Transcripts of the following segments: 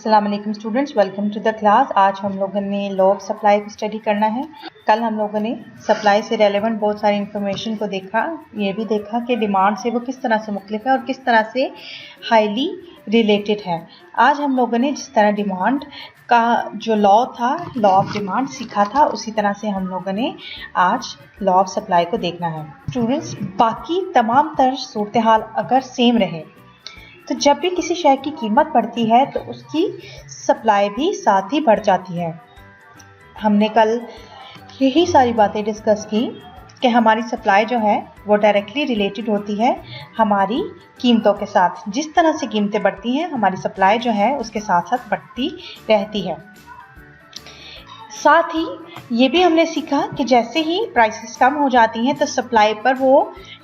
अस्सलाम वालेकुम students, welcome to the class. आज हम लोगों ने लॉ ऑफ सप्लाई को स्टडी करना है। कल हम लोगों ने सप्लाई से रेलेवेंट बहुत सारी इंफॉर्मेशन को देखा, ये भी देखा कि डिमांड से वो किस तरह से मुख्तलिफ है और किस तरह से हाईली रिलेटेड है। आज हम लोगों ने जिस तरह डिमांड का जो लॉ था, लॉ ऑफ डिमांड सीखा था, उसी तरह से हम लोगों ने आज लॉ ऑफ सप्लाई को देखना है। स्टूडेंट्स, बाकी तमाम तर सूरत हाल अगर सेम रहे तो जब भी किसी शय की कीमत बढ़ती है तो उसकी सप्लाई भी साथ ही बढ़ जाती है। हमने कल यही सारी बातें डिस्कस की कि हमारी सप्लाई जो है वो डायरेक्टली रिलेटेड होती है हमारी कीमतों के साथ। जिस तरह से कीमतें बढ़ती हैं हमारी सप्लाई जो है उसके साथ साथ बढ़ती रहती है। साथ ही ये भी हमने सीखा कि जैसे ही प्राइसेस कम हो जाती हैं तो सप्लाई पर वो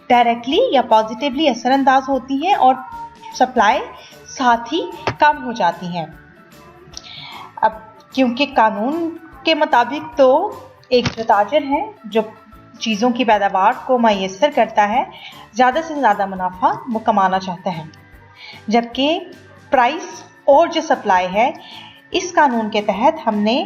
डायरेक्टली या पॉजिटिवली असरअंदाज होती हैं और सप्लाई साथ ही कम हो जाती हैं। अब क्योंकि कानून के मुताबिक तो एक जो ताजिर है जो चीज़ों की पैदावार को मैसर करता है, ज़्यादा से ज़्यादा मुनाफा वो कमाना चाहता है, जबकि प्राइस और जो सप्लाई है इस कानून के तहत हमने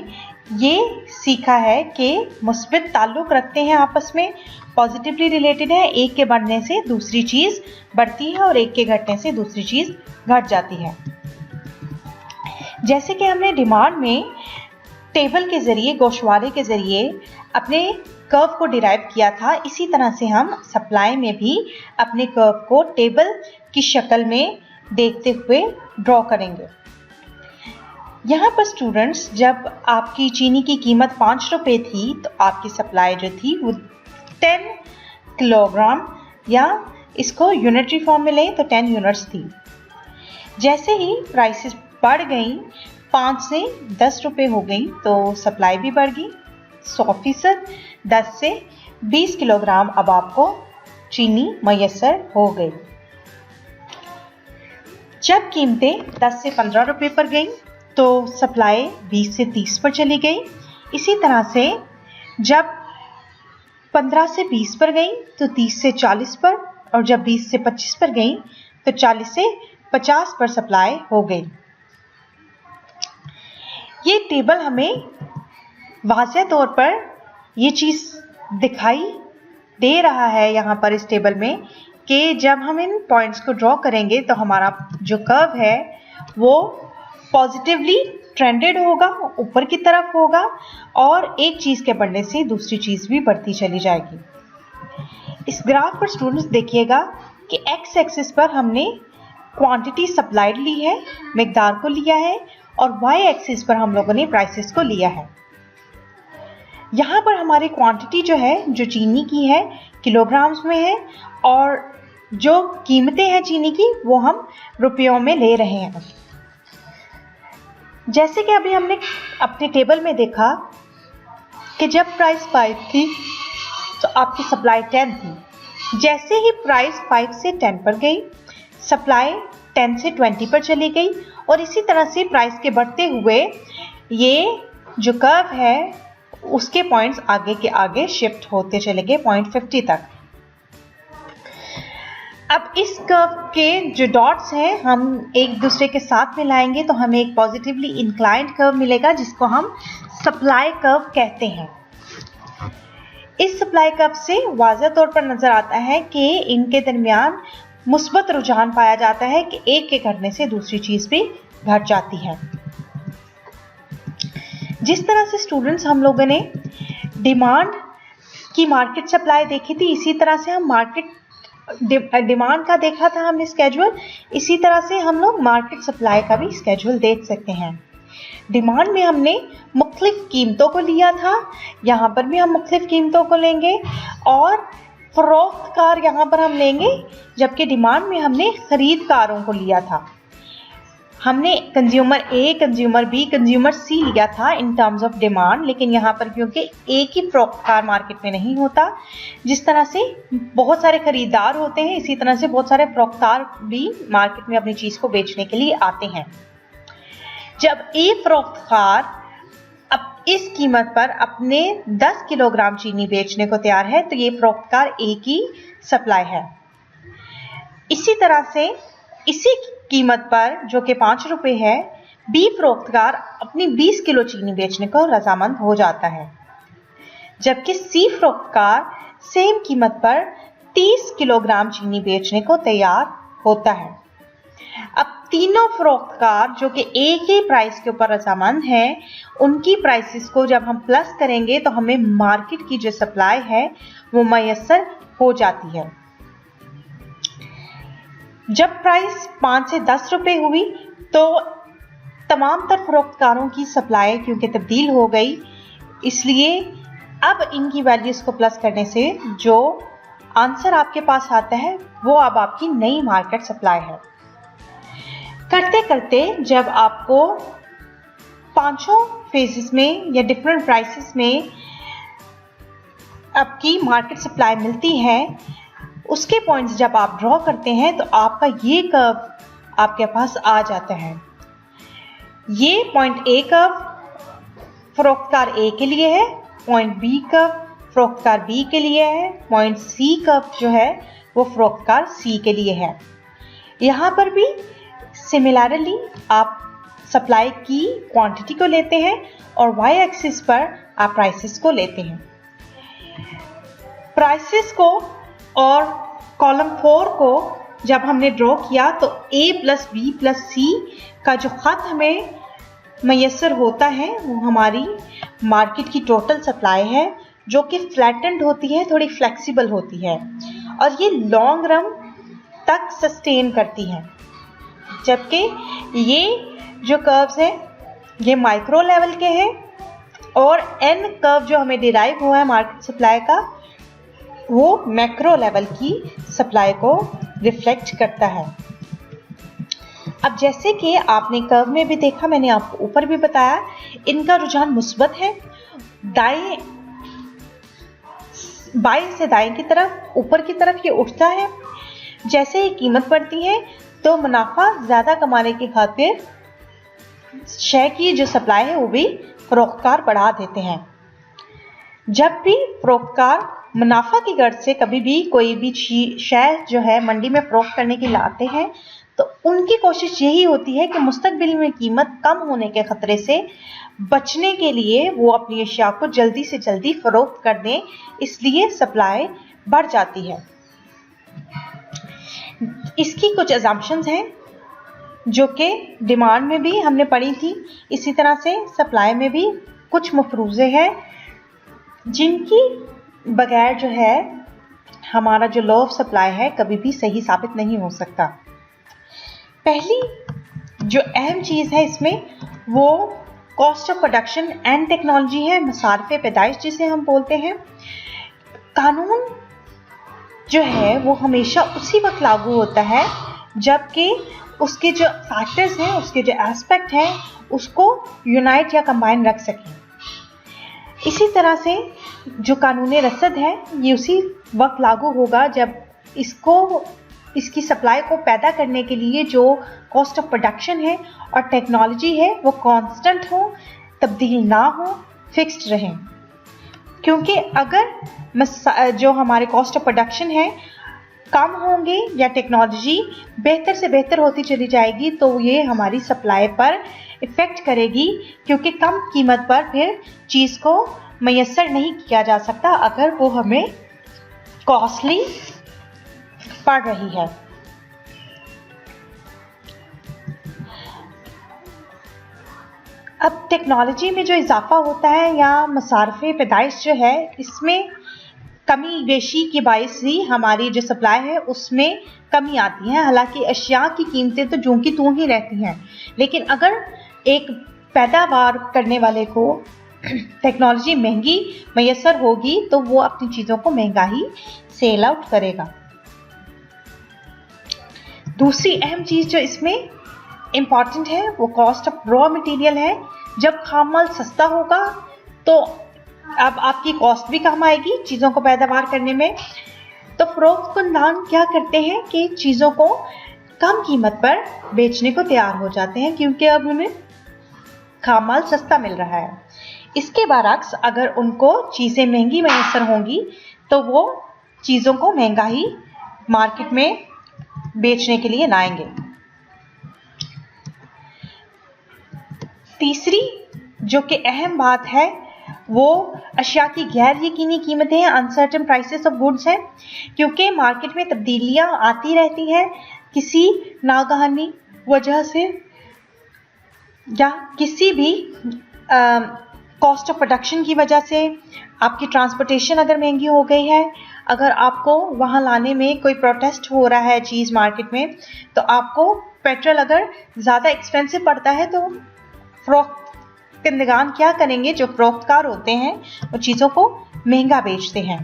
ये सीखा है कि मुस्बित ताल्लुक़ रखते हैं, आपस में पॉजिटिवली रिलेटेड है। एक के बढ़ने से दूसरी चीज़ बढ़ती है और एक के घटने से दूसरी चीज़ घट जाती है। जैसे कि हमने डिमांड में टेबल के ज़रिए, गोशवारे के ज़रिए अपने कर्व को डिराइव किया था, इसी तरह से हम सप्लाई में भी अपने कर्व को टेबल की शक्ल में देखते हुए ड्रॉ करेंगे। यहाँ पर स्टूडेंट्स, जब आपकी चीनी की कीमत 5 रुपये थी तो आपकी सप्लाई जो थी वो 10 किलोग्राम, या इसको यूनिटरी फॉर्म में लें तो 10 यूनिट्स थी। जैसे ही प्राइसेस बढ़ गई, 5 से 10 रुपये हो गई, तो सप्लाई भी बढ़ गई 100%। 10 से 20 किलोग्राम अब आपको चीनी मैसर हो गई। जब कीमतें 10 से 15 रुपये पर गई तो सप्लाई 20 से 30 पर चली गई। इसी तरह से जब 15 से 20 पर गई तो 30 से 40 पर, और जब 20 से 25 पर गई तो 40 से 50 पर सप्लाई हो गई। ये टेबल हमें वाज़ेह तौर पर ये चीज़ दिखाई दे रहा है यहाँ पर इस टेबल में कि जब हम इन पॉइंट्स को ड्रॉ करेंगे तो हमारा जो कर्व है वो पॉजिटिवली ट्रेंडेड होगा, ऊपर की तरफ होगा, और एक चीज़ के बढ़ने से दूसरी चीज़ भी बढ़ती चली जाएगी। इस ग्राफ पर स्टूडेंट्स देखिएगा कि एक्स एक्सिस पर हमने क्वांटिटी सप्लाइड ली है, मिकदार को लिया है, और वाई एक्सिस पर हम लोगों ने प्राइसेस को लिया है। यहाँ पर हमारी क्वांटिटी जो है, जो चीनी की है, किलोग्राम्स में है, और जो कीमतें हैं चीनी की वो हम रुपयों में ले रहे हैं। जैसे कि अभी हमने अपने टेबल में देखा कि जब प्राइस 5 थी तो आपकी सप्लाई 10 थी। जैसे ही प्राइस 5 से 10 पर गई, सप्लाई 10 से 20 पर चली गई, और इसी तरह से प्राइस के बढ़ते हुए ये जो कर्व है उसके पॉइंट्स आगे के आगे शिफ्ट होते चले गए पॉइंट 50 तक। अब इस कर्व के जो डॉट्स हैं हम एक दूसरे के साथ मिलाएंगे तो हमें एक पॉजिटिवली इंक्लाइंड कर्व मिलेगा, जिसको हम सप्लाई कर्व कहते हैं। इस सप्लाई कर्व से वाज़ेह तौर पर नजर आता है कि इनके दरमियान मुस्बत रुझान पाया जाता है कि एक के घटने से दूसरी चीज भी घट जाती है। जिस तरह से स्टूडेंट्स हम लोगों ने डिमांड की मार्केट सप्लाई देखी थी, इसी तरह से हम मार्केट डिमांड का देखा था हमने स्केड्यूल, इसी तरह से हम लोग मार्केट सप्लाई का भी स्केड्यूल देख सकते हैं। डिमांड में हमने मुख्तलिफ कीमतों को लिया था, यहाँ पर भी हम मुख्तलिफ कीमतों को लेंगे, और फरोख्तकार यहाँ पर हम लेंगे, जबकि डिमांड में हमने खरीदकारों को लिया था। हमने consumer A, consumer B, consumer C लिया था इन टर्म्स ऑफ डिमांड, लेकिन यहाँ पर क्योंकि एक ही फरोख्तकार मार्केट में नहीं होता, जिस तरह से बहुत सारे खरीदार होते हैं इसी तरह से बहुत सारे फरोख्तकार भी मार्केट में अपनी चीज़ को बेचने के लिए आते हैं। जब एक फरोख्तकार अब इस कीमत पर अपने 10 किलोग्राम चीनी बेचने को तैयार है तो ये फरोख्तकार ए की सप्लाई है। इसी तरह से इसी कीमत पर जो कि 5 रुपये है, बी फरोख्तकार अपनी 20 किलो चीनी बेचने को रजामंद हो जाता है, जबकि सी फरोख्तकार सेम कीमत पर 30 किलोग्राम चीनी बेचने को तैयार होता है। अब तीनों फरोख्तकार जो कि एक ही प्राइस के ऊपर रजामंद हैं, उनकी प्राइसेस को जब हम प्लस करेंगे तो हमें मार्केट की जो सप्लाई है वो मैसर हो जाती है। जब प्राइस 5 से 10 रुपए हुई तो तमाम तर फरोख्तकारों की सप्लाई क्योंकि तब्दील हो गई, इसलिए अब इनकी वैल्यूज को प्लस करने से जो आंसर आपके पास आता है वो अब आपकी नई मार्केट सप्लाई है। करते करते जब आपको पांचों फेजेस में या डिफरेंट प्राइसेस में आपकी मार्केट सप्लाई मिलती है, उसके पॉइंट्स जब आप ड्रॉ करते हैं तो आपका ये कर्व आपके पास आ जाता है। ये पॉइंट ए कर्व फरोख्तकार ए के लिए है, पॉइंट बी कर्व फरोख्तकार बी के लिए है, पॉइंट सी कर्व जो है वो फरोख्तकार सी के लिए है। यहाँ पर भी सिमिलरली आप सप्लाई की क्वांटिटी को लेते हैं और वाई एक्सिस पर आप प्राइसेस को लेते हैं। प्राइसेस को और कॉलम 4 को जब हमने ड्रॉ किया तो ए प्लस बी प्लस सी का जो खत हमें मैसर होता है वो हमारी मार्केट की टोटल सप्लाई है, जो कि फ्लैटेंड होती है, थोड़ी फ्लेक्सिबल होती है और ये लॉन्ग रन तक सस्टेन करती है। जबकि ये जो कर्व्स हैं ये माइक्रो लेवल के हैं और एन कर्व जो हमें डिराइव हुआ है मार्केट सप्लाई का वो मैक्रो लेवल की सप्लाई को रिफ्लेक्ट करता है। अब जैसे कि आपने कर्व में भी देखा, मैंने आपको ऊपर भी बताया, इनका रुझान मुस्बत है, बाएं से दाएं की तरफ, ऊपर की तरफ ये उठता है। जैसे ही कीमत बढ़ती है तो मुनाफा ज्यादा कमाने की खातिर शय की जो सप्लाई है वो भी फरोख्तकार बढ़ा देते हैं। जब भी फरोख्तकार मुनाफा की गर्ज से कभी भी कोई भी शय जो है मंडी में फरोख्त करने के लाते हैं तो उनकी कोशिश यही होती है कि मुस्तकबिल में कीमत कम होने के खतरे से बचने के लिए वो अपनी अशिया को जल्दी से जल्दी फरोख्त कर दें, इसलिए सप्लाई बढ़ जाती है। इसकी कुछ अजम्पशंस हैं जो कि डिमांड में भी हमने पढ़ी थी, इसी तरह से सप्लाई में भी कुछ मफरूज़े हैं जिनकी बगैर जो है हमारा जो लॉ ऑफ सप्लाई है कभी भी सही साबित नहीं हो सकता। पहली जो अहम चीज़ है इसमें वो cost of production and technology है, मसारफ़े पैदाइश जिसे हम बोलते हैं। कानून जो है वो हमेशा उसी वक्त लागू होता है जबकि उसके जो फैक्टर्स हैं, उसके जो एस्पेक्ट हैं उसको यूनाइट या कंबाइन रख सकें। इसी तरह से जो कानून रसद है ये उसी वक्त लागू होगा जब इसकी सप्लाई को पैदा करने के लिए जो कॉस्ट ऑफ प्रोडक्शन है और टेक्नोलॉजी है वो कांस्टेंट हो, तब्दील ना हो, फिक्स्ड रहें। क्योंकि अगर जो हमारे कॉस्ट ऑफ प्रोडक्शन है कम होंगे या टेक्नोलॉजी बेहतर से बेहतर होती चली जाएगी तो ये हमारी सप्लाई पर इफ़ेक्ट करेगी, क्योंकि कम कीमत पर फिर चीज़ को मैसर नहीं किया जा सकता अगर वो हमें कॉस्टली पड़ रही है। अब टेक्नोलॉजी में जो इजाफा होता है या मसारफ़े पैदाइश जो है इसमें कमी बेशी की बाइस ही हमारी जो सप्लाई है उसमें कमी आती है। हालांकि अशिया की कीमतें तो जूं की त्यों ही रहती हैं, लेकिन अगर एक पैदावार करने वाले को टेक्नोलॉजी महंगी मैसर होगी तो वो अपनी चीज़ों को महंगा ही सेल आउट करेगा। दूसरी अहम चीज़ जो इसमें इम्पॉर्टेंट है वो कॉस्ट ऑफ रॉ मटेरियल है। जब खाम माल सस्ता होगा तो अब आपकी कॉस्ट भी कम आएगी चीज़ों को पैदावार करने में। तो फरोख्त कुंदान क्या करते हैं कि चीज़ों को कम कीमत पर बेचने को तैयार हो जाते हैं क्योंकि अब उन्हें खाम माल सस्ता मिल रहा है। इसके बरअक्स अगर उनको चीज़ें महंगी मैसर होंगी तो वो चीज़ों को महंगा ही मार्केट में बेचने के लिए लाएंगे। तीसरी जो कि अहम बात है वो अशिया की गैर यकीनी कीमतें हैं, अनसर्टेन प्राइसेस ऑफ गुड्स हैं, क्योंकि मार्केट में तब्दीलियां आती रहती हैं किसी नागहानी वजह से या किसी भी कॉस्ट ऑफ प्रोडक्शन की वजह से। आपकी ट्रांसपोर्टेशन अगर महंगी हो गई है, अगर आपको वहाँ लाने में कोई प्रोटेस्ट हो रहा है चीज़ मार्केट में, तो आपको पेट्रोल अगर ज़्यादा एक्सपेंसिव पड़ता है तो फरोख्त कंदगान क्या करेंगे, जो फरोख्तकार होते हैं वो चीज़ों को महंगा बेचते हैं।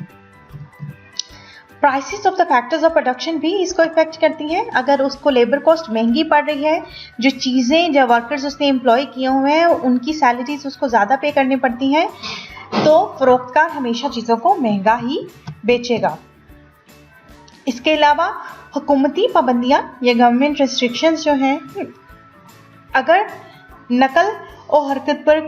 Prices of the factors of production भी इसको इफेक्ट करती हैं। अगर उसको लेबर कॉस्ट महंगी पड़ रही है, जो चीज़ें जो वर्कर्स उसने एम्प्लॉय किए हुए हैं उनकी सैलरीज उसको ज़्यादा पे करनी पड़ती हैं, तो फरोख्तकार हमेशा चीज़ों को महंगा ही बेचेगा। इसके अलावा हुकूमती पाबंदियाँ या गवर्नमेंट रेस्ट्रिक्शंस जो हैं, अगर नकल और हरकत पर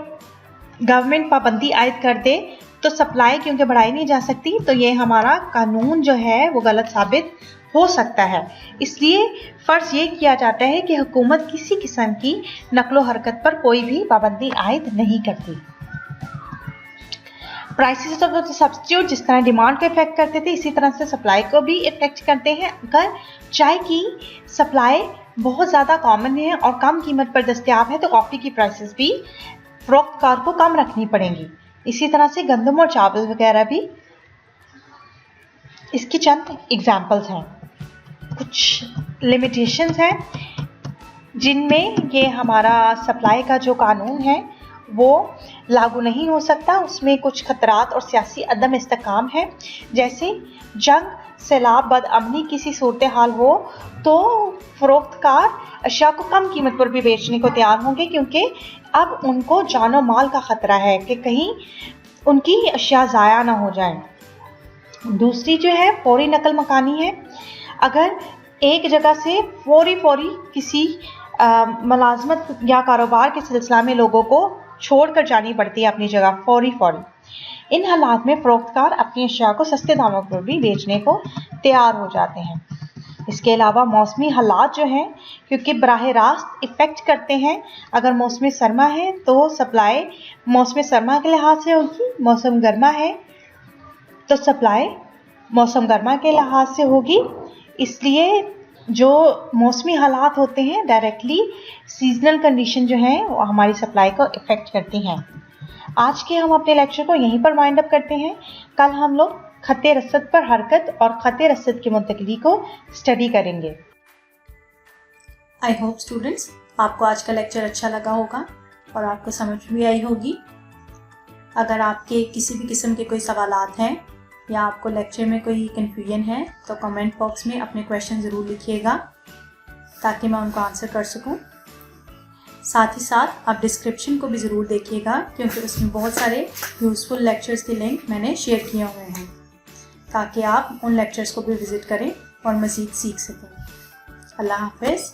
गवर्नमेंट पाबंदी आयद कर दे तो सप्लाई क्योंकि बढ़ाई नहीं जा सकती, तो ये हमारा कानून जो है वो गलत साबित हो सकता है। इसलिए फ़र्ज़ ये किया जाता है कि हुकूमत किसी किस्म की नकलो हरकत पर कोई भी पाबंदी आयद नहीं करती। प्राइसेस ऑफ द सब्स्टिट्यूट जिस तरह डिमांड को इफेक्ट करते थे, इसी तरह से सप्लाई को भी इफेक्ट करते हैं। अगर चाय की सप्लाई बहुत ज़्यादा कॉमन है और कम कीमत पर दस्तयाब है, तो कॉफ़ी की प्राइसेस भी फरोख्तकार को कम रखनी पड़ेंगी। इसी तरह से गंदम और चावल वगैरह भी इसकी चंद एग्जाम्पल्स हैं। कुछ लिमिटेशंस हैं जिनमें ये हमारा सप्लाई का जो कानून है वो लागू नहीं हो सकता। उसमें कुछ खतरात और सियासी अदम इस्तेकाम है, जैसे जंग, सैलाब, बदअमनी किसी सूरत हाल हो तो फरोख्तकार अशिया को कम कीमत पर भी बेचने को तैयार होंगे, क्योंकि अब उनको जानो माल का ख़तरा है कि कहीं उनकी अशिया ज़ाया ना हो जाए। दूसरी जो है फौरी नकल मकानी है। अगर एक जगह से फौरी किसी मुलाजमत या कारोबार के सिलसिला में लोगों को छोड़कर जानी पड़ती है अपनी जगह फौरी। इन हालात में फरोख्तकार अपनी अशिया को सस्ते दामों पर भी बेचने को तैयार हो जाते हैं। इसके अलावा मौसमी हालात जो हैं, क्योंकि बराह रास्त इफ़ेक्ट करते हैं। अगर मौसम सरमा है तो सप्लाई मौसम सरमा के लिहाज से होगी, मौसम गर्मा है तो सप्लाई मौसम गर्मा के लिहाज से होगी। इसलिए जो मौसमी हालात होते हैं डायरेक्टली सीजनल कंडीशन जो हैं वो हमारी सप्लाई को इफ़ेक्ट करती हैं। आज के हम अपने लेक्चर को यहीं पर वाइंड अप करते हैं। कल हम लोग खत्ते रसद पर हरकत और खत्ते रसद की मुंतकिली को स्टडी करेंगे। आई होप स्टूडेंट्स आपको आज का लेक्चर अच्छा लगा होगा और आपको समझ भी आई होगी। अगर आपके किसी भी किस्म के कोई सवालात हैं या आपको लेक्चर में कोई कन्फ्यूजन है तो कमेंट बॉक्स में अपने क्वेश्चन ज़रूर लिखिएगा ताकि मैं उनको आंसर कर सकूं। साथ ही साथ आप डिस्क्रिप्शन को भी ज़रूर देखिएगा, क्योंकि उसमें बहुत सारे यूज़फुल लेक्चर्स के लिंक मैंने शेयर किए हुए हैं ताकि आप उन लेक्चर्स को भी विज़िट करें और मज़ीद सीख सकें। अल्लाह हाफ़िज़।